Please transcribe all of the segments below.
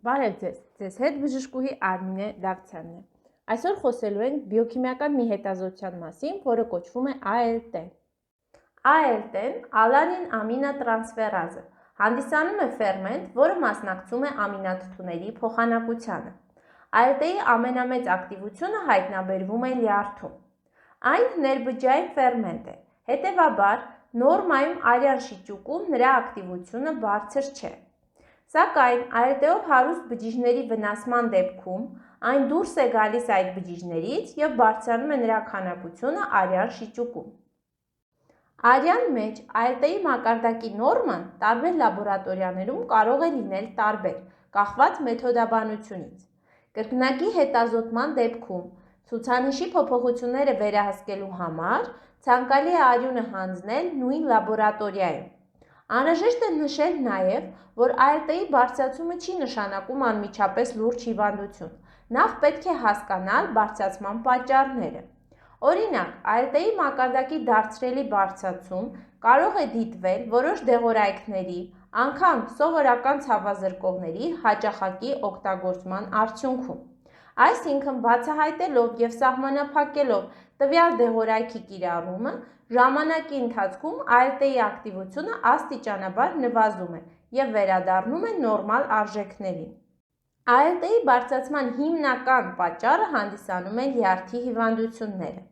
Բարև ձեզ հետ բժշկուհի Արմինե Դավթյանն է։ Այսօր խոսելու ենք բիոքիմիական մի հետազոտության մասին, որը կոչվում է ALT։ ALT-ն ալանին ամինոտրանսֆերազը հանդիսանում է ֆերմենտ, որը մասնակցում է ամինաթթուների փոխանակությանը։ ALT-ի ամենամեծ ակտիվությունը հայտնաբերվում է լյարդում։ Այն ներբջջային ֆերմենտ է, հետևաբար նորմայում արյան շիճուկում նրա ակտիվությունը բարձր չէ։ Սակայն ALT-ով հարուստ բջիջների վնասման դեպքում այն դուրս է գալիս այդ բջիջներից և բարձրանում է նրա քանակությունը արյան շիճուկում։ Արյան մեջ ALT-ի մակարդակի նորման տարբեր լաբորատորիաներում կարող է լինել տարբեր, կախված մեթոդաբանությունից։ Կրկնակի հետազոտման դեպքում ցուցանիշի փոփոխությունները վերահսկելու համար ցանկալի է արյունը հանձնել նույն լաբորատորիայում։ Անհրաժեշտ է նշել նաև, որ ALT-ի բարձրացումը չի նշանակում անմիջապես լուրջ հիվանդություն։ Նախ պետք է հասկանալ բարձրացման պատճառները։ Օրինակ, ALT-ի մակարդակի դարձրելի բարձրացում կարող է դիտվել որոշ դեղորայքների, անգամ սովորական ցավազրկողների հաճախակի օգտագործման արդյունքում։ Այսինքն, բացահայտելով և սահմանափակելով տվյալ դեղորայքի կիրառումը, ժամանակի ընթացքում ALT-ի ակտիվությունը աստիճանաբար նվազում է և վերադառնում է նորմալ արժեքներին։ ALT-ի բարձրացման հիմնական պատճառը հանդիսանում են լյարդի հիվանդությունները։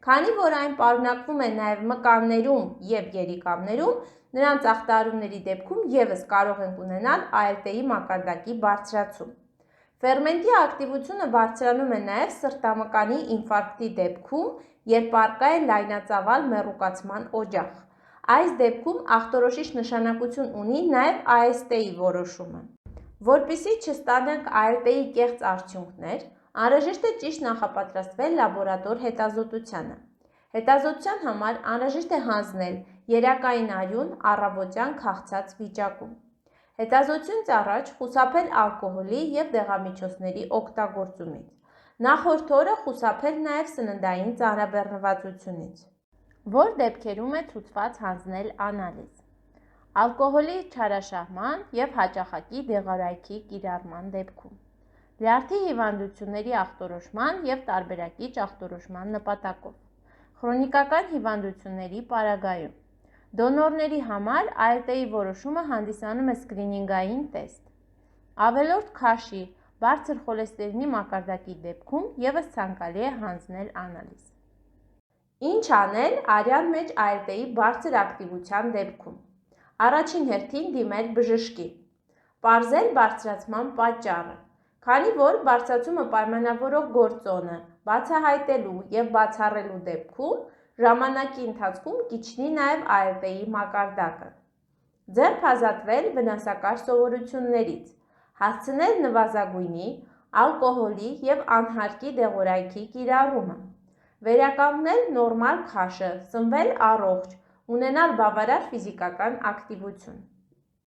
Քանի որ այն պարունակվում է նաև մկաններում և երիկամներում, նրանց ախտահարումների դեպքում ևս կարող ենք ունենալ ALT-ի մակարդակի բարձրացում։ Ֆերմենտի ակտիվությունը բարձրանում է նաև սրտամկանի ինֆարկտի դեպքում, երբ առկա է լայնածավալ մեռուկացման օջախ։ Այս դեպքում ախտորոշիչ նշանակություն ունի նաև AST-ի որոշումը։ Որպեսզի չստանանք ALT-ի կեղծ արդյունքներ, անհրաժեշտ է ճիշտ նախապատրաստվել լաբորատոր հետազոտությանը։ Հետազոտության համար անհրաժեշտ է հանձնել երակային արյուն առավոտյան քաղցած վիճակում։ Հետազոտությունից առաջ խուսափել ալկոհոլի և դեղամիջոցների օգտագործումից։ Նախորդ օրը խուսափել նաև սննդային ծանրաբեռնվածությունից, որ դեպքերում է ցուցված հանձնել անալիզ։ Ալկոհոլի չարաշահման և հաճախակի դեղորայքի կիրառման դեպքում։ Լյարդի հիվանդությունների ախտորոշման և տարբերակիչ ախտորոշման նպատակով։ Քրոնիկական հիվանդությունների պարագայում։ Դոնորների համար ALT-ի որոշումը հանդիսանում է սկրինինգային տեստ։ Ավելորդ քաշի, բարձր խոլեստերինի մակարդակի դեպքում ևս ցանկալի է հանձնել անալիզ։ Ինչ անել արյան մեջ ALT-ի բարձր ակտիվության դեպքում։ Առաջին հերթին դիմել բժշկի։ Պարզել բարձրացման պատճառը։ Քանի որ բարձրացումը պայմանավորող գործոնը բացահայտելու և բացառելու դեպքում ժամանակի ընթացքում կիջնի նաև ALT-ի մակարդակը։ Ձեռք ազատվել վնասակար սովորություններից, հասցնել նվազագույնի, ալկոհոլի և անհարկի դեղորայքի կիրառումը, վերականգնել նորմալ քաշը, սնվել առողջ, ունենալ բավարար ֆիզիկական ակտիվություն։